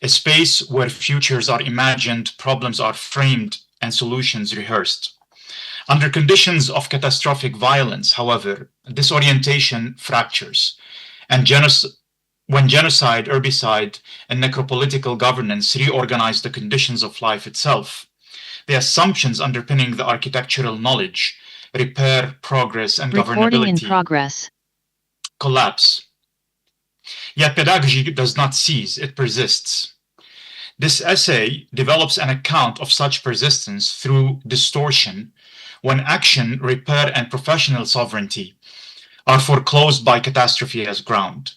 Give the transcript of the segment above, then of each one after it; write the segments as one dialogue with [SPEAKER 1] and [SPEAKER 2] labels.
[SPEAKER 1] a space where futures are imagined, problems are framed, and solutions rehearsed. Under conditions of catastrophic violence, however, this orientation fractures, and when genocide, herbicide, and necropolitical governance reorganize the conditions of life itself, the assumptions underpinning the architectural knowledge, repair, progress, and
[SPEAKER 2] Recording in
[SPEAKER 1] governability
[SPEAKER 2] progress.
[SPEAKER 1] collapse. Yet pedagogy does not cease, it persists. This essay develops an account of such persistence through distortion when action, repair, and professional sovereignty are foreclosed by catastrophe as ground.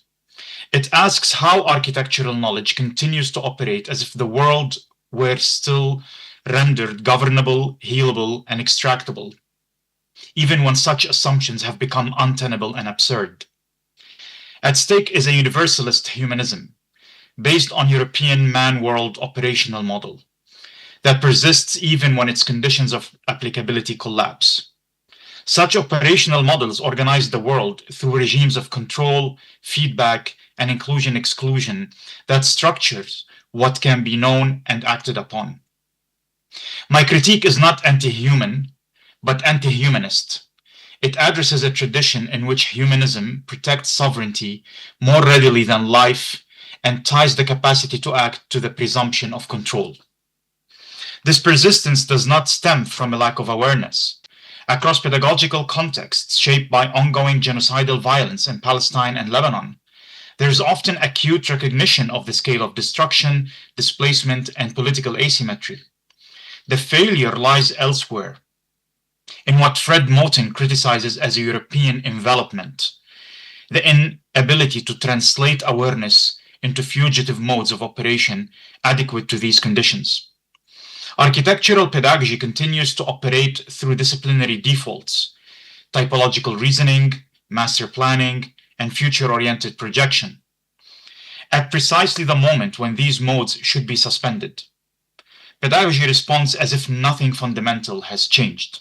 [SPEAKER 1] It asks how architectural knowledge continues to operate as if the world were still rendered governable, healable, and extractable, even when such assumptions have become untenable and absurd. At stake is a universalist humanism, based on European man-world operational model, that persists even when its conditions of applicability collapse. Such operational models organize the world through regimes of control, feedback, and inclusion-exclusion that structures what can be known and acted upon. My critique is not anti-human, but anti-humanist. It addresses a tradition in which humanism protects sovereignty more readily than life and ties the capacity to act to the presumption of control. This persistence does not stem from a lack of awareness. Across pedagogical contexts shaped by ongoing genocidal violence in Palestine and Lebanon, there is often acute recognition of the scale of destruction, displacement, and political asymmetry. The failure lies elsewhere, in what Fred Moten criticizes as a European envelopment, the inability to translate awareness into fugitive modes of operation adequate to these conditions. Architectural pedagogy continues to operate through disciplinary defaults, typological reasoning, master planning, and future-oriented projection, at precisely the moment when these modes should be suspended. Pedagogy responds as if nothing fundamental has changed.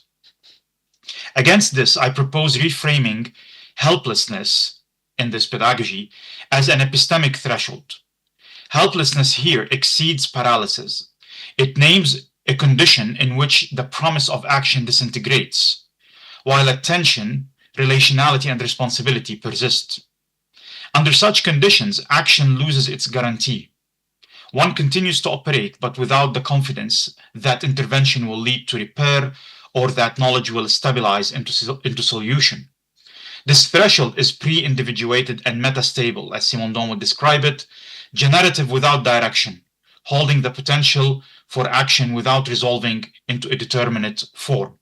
[SPEAKER 1] Against this, I propose reframing helplessness in this pedagogy as an epistemic threshold. Helplessness here exceeds paralysis. It names a condition in which the promise of action disintegrates, while attention, relationality, and responsibility persist. Under such conditions, action loses its guarantee. One continues to operate, but without the confidence that intervention will lead to repair or that knowledge will stabilize into solution. This threshold is pre-individuated and metastable, as Simondon would describe it, generative without direction, holding the potential for action without resolving into a determinate form.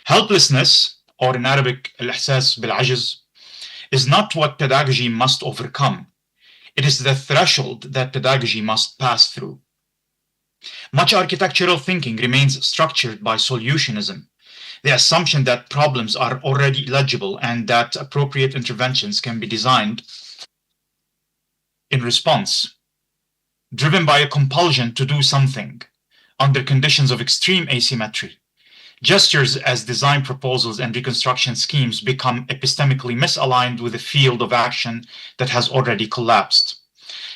[SPEAKER 1] Helplessness, or in Arabic, al-ihsas bil-ajz, is not what pedagogy must overcome. It is the threshold that pedagogy must pass through. Much architectural thinking remains structured by solutionism, the assumption that problems are already legible and that appropriate interventions can be designed in response, driven by a compulsion to do something under conditions of extreme asymmetry. Gestures as design proposals and reconstruction schemes become epistemically misaligned with a field of action that has already collapsed.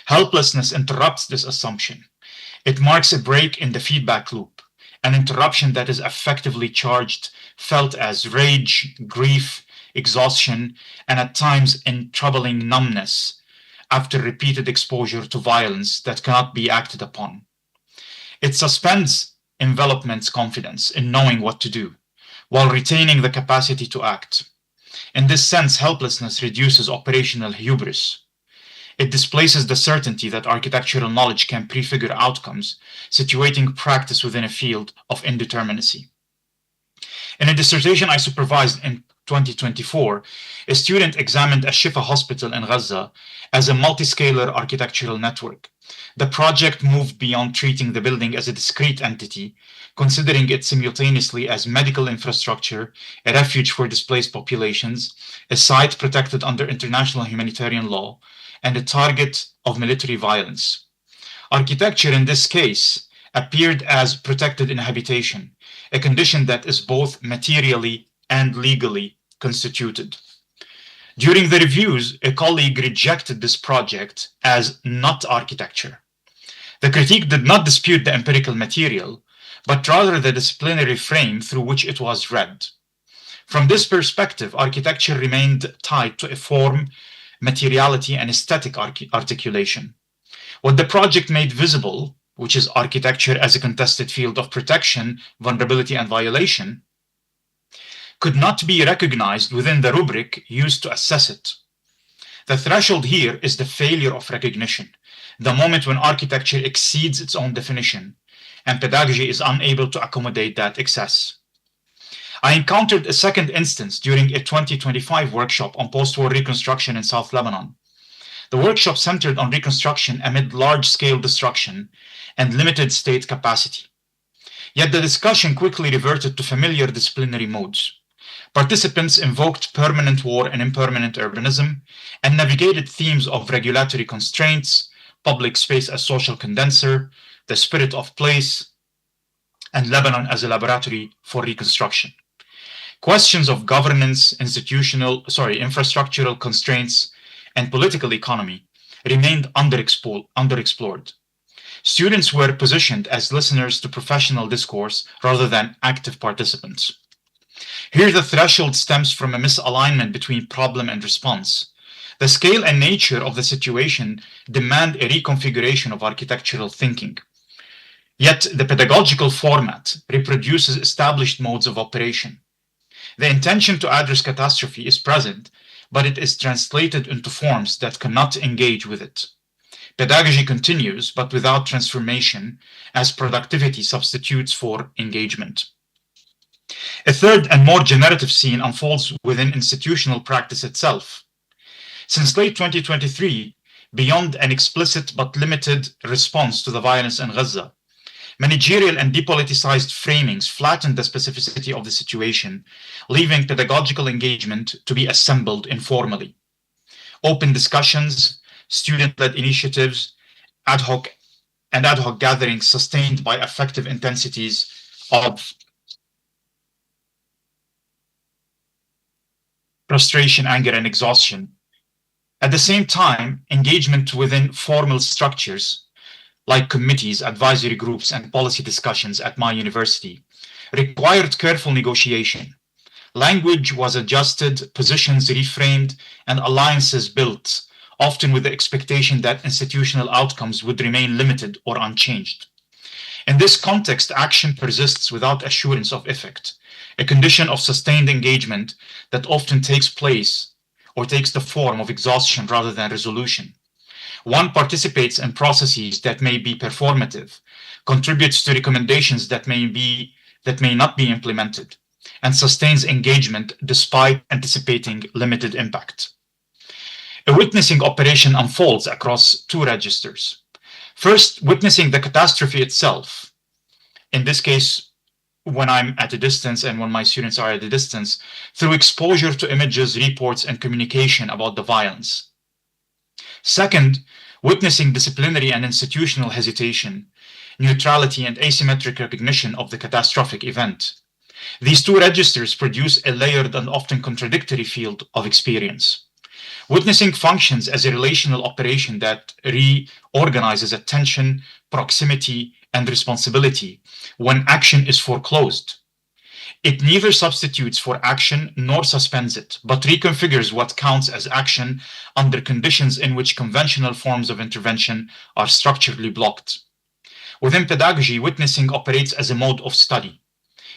[SPEAKER 1] Helplessness interrupts this assumption. It marks a break in the feedback loop, an interruption that is effectively charged, felt as rage, grief, exhaustion, and at times in troubling numbness after repeated exposure to violence that cannot be acted upon. It suspends envelopment's confidence in knowing what to do, while retaining the capacity to act. In this sense, helplessness reduces operational hubris. It displaces the certainty that architectural knowledge can prefigure outcomes, situating practice within a field of indeterminacy. In a dissertation I supervised in 2024, a student examined Al-Shifa Hospital in Gaza as a multiscalar architectural network. The project moved beyond treating the building as a discrete entity, considering it simultaneously as medical infrastructure, a refuge for displaced populations, a site protected under international humanitarian law, and a target of military violence. Architecture in this case appeared as protected inhabitation, a condition that is both materially and legally constituted. During the reviews, a colleague rejected this project as not architecture, The critique did not dispute the empirical material, but rather the disciplinary frame through which it was read. From this perspective, architecture remained tied to a form, materiality, and aesthetic articulation. What the project made visible, which is architecture as a contested field of protection, vulnerability, and violation, could not be recognized within the rubric used to assess it. The threshold here is the failure of recognition, the moment when architecture exceeds its own definition, and pedagogy is unable to accommodate that excess. I encountered a second instance during a 2025 workshop on post-war reconstruction in South Lebanon. The workshop centered on reconstruction amid large-scale destruction and limited state capacity. Yet the discussion quickly reverted to familiar disciplinary modes. Participants invoked permanent war and impermanent urbanism and navigated themes of regulatory constraints, public space as social condenser, the spirit of place, and Lebanon as a laboratory for reconstruction. Questions of governance, infrastructural constraints, and political economy remained underexplored. Students were positioned as listeners to professional discourse rather than active participants. Here the threshold stems from a misalignment between problem and response. The scale and nature of the situation demand a reconfiguration of architectural thinking. Yet the pedagogical format reproduces established modes of operation. The intention to address catastrophe is present, but it is translated into forms that cannot engage with it. Pedagogy continues, but without transformation, as productivity substitutes for engagement. A third and more generative scene unfolds within institutional practice itself. Since late 2023, beyond an explicit but limited response to the violence in Gaza, managerial and depoliticized framings flattened the specificity of the situation, leaving pedagogical engagement to be assembled informally. Open discussions, student-led initiatives, ad hoc gatherings sustained by effective intensities of frustration, anger, and exhaustion. At the same time, engagement within formal structures like committees, advisory groups, and policy discussions at my university required careful negotiation. Language was adjusted, positions reframed, and alliances built, often with the expectation that institutional outcomes would remain limited or unchanged. In this context, action persists without assurance of effect, a condition of sustained engagement that often takes the form of exhaustion rather than resolution. One participates in processes that may be performative, contributes to recommendations that may not be implemented, and sustains engagement despite anticipating limited impact. A witnessing operation unfolds across two registers. First, witnessing the catastrophe itself. In this case, when I'm at a distance and when my students are at a distance, through exposure to images, reports, and communication about the violence. Second, witnessing disciplinary and institutional hesitation, neutrality, and asymmetric recognition of the catastrophic event. These two registers produce a layered and often contradictory field of experience. Witnessing functions as a relational operation that reorganizes attention, proximity, and responsibility when action is foreclosed. It neither substitutes for action nor suspends it, but reconfigures what counts as action under conditions in which conventional forms of intervention are structurally blocked. Within pedagogy, witnessing operates as a mode of study.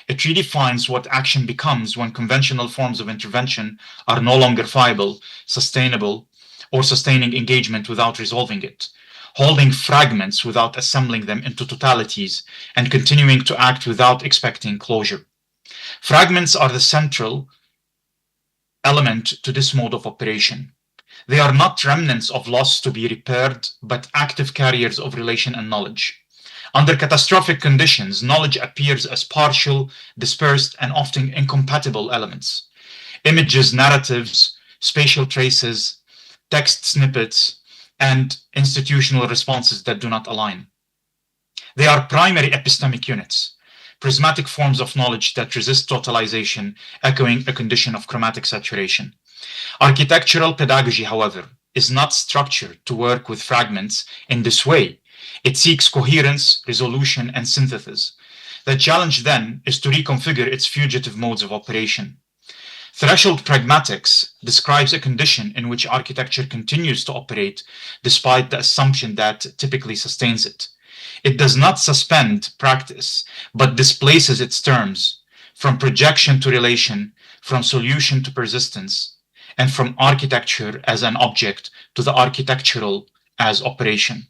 [SPEAKER 1] It redefines what action becomes when conventional forms of intervention are no longer viable, sustainable, or sustaining engagement without resolving it, holding fragments without assembling them into totalities, and continuing to act without expecting closure. Fragments are the central element to this mode of operation. They are not remnants of loss to be repaired, but active carriers of relation and knowledge. Under catastrophic conditions, knowledge appears as partial, dispersed, and often incompatible elements. Images, narratives, spatial traces, text snippets, and institutional responses that do not align. They are primary epistemic units, prismatic forms of knowledge that resist totalization, echoing a condition of chromatic saturation. Architectural pedagogy, however, is not structured to work with fragments in this way. It seeks coherence, resolution, and synthesis. The challenge then is to reconfigure its fugitive modes of operation. Threshold pragmatics describes a condition in which architecture continues to operate despite the assumption that typically sustains it. It does not suspend practice, but displaces its terms from projection to relation, from solution to persistence, and from architecture as an object to the architectural as operation.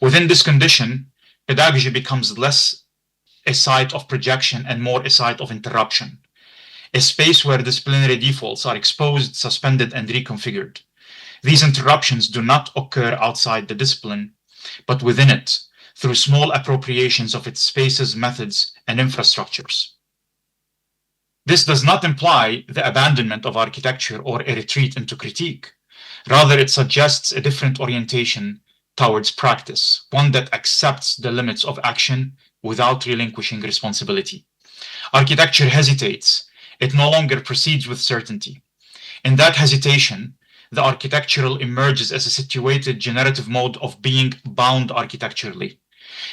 [SPEAKER 1] Within this condition, pedagogy becomes less a site of projection and more a site of interruption, a space where disciplinary defaults are exposed, suspended, and reconfigured. These interruptions do not occur outside the discipline, but within it, through small appropriations of its spaces, methods, and infrastructures. This does not imply the abandonment of architecture or a retreat into critique. Rather, it suggests a different orientation towards practice, one that accepts the limits of action without relinquishing responsibility. Architecture hesitates. It no longer proceeds with certainty. In that hesitation, the architectural emerges as a situated generative mode of being bound architecturally,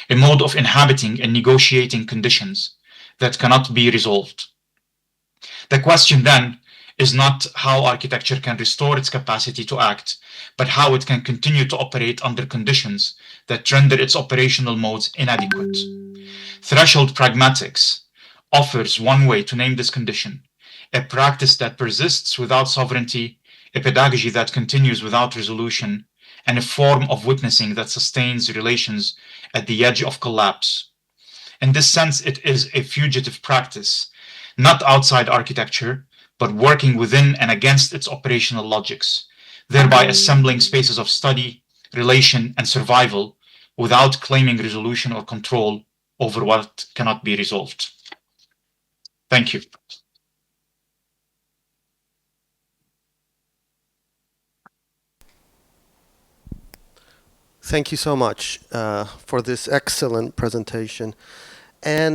[SPEAKER 1] a mode of inhabiting and negotiating conditions that cannot be resolved. The question then is not how architecture can restore its capacity to act, but how it can continue to operate under conditions that render its operational modes inadequate. Threshold pragmatics offers one way to name this condition: a practice that persists without sovereignty, a pedagogy that continues without resolution, and a form of witnessing that sustains relations at the edge of collapse. In this sense, it is a fugitive practice, not outside architecture, but working within and against its operational logics, thereby assembling spaces of study, relation, and survival without claiming resolution or control over what cannot be resolved. Thank you.
[SPEAKER 2] Thank you so much for this excellent presentation. And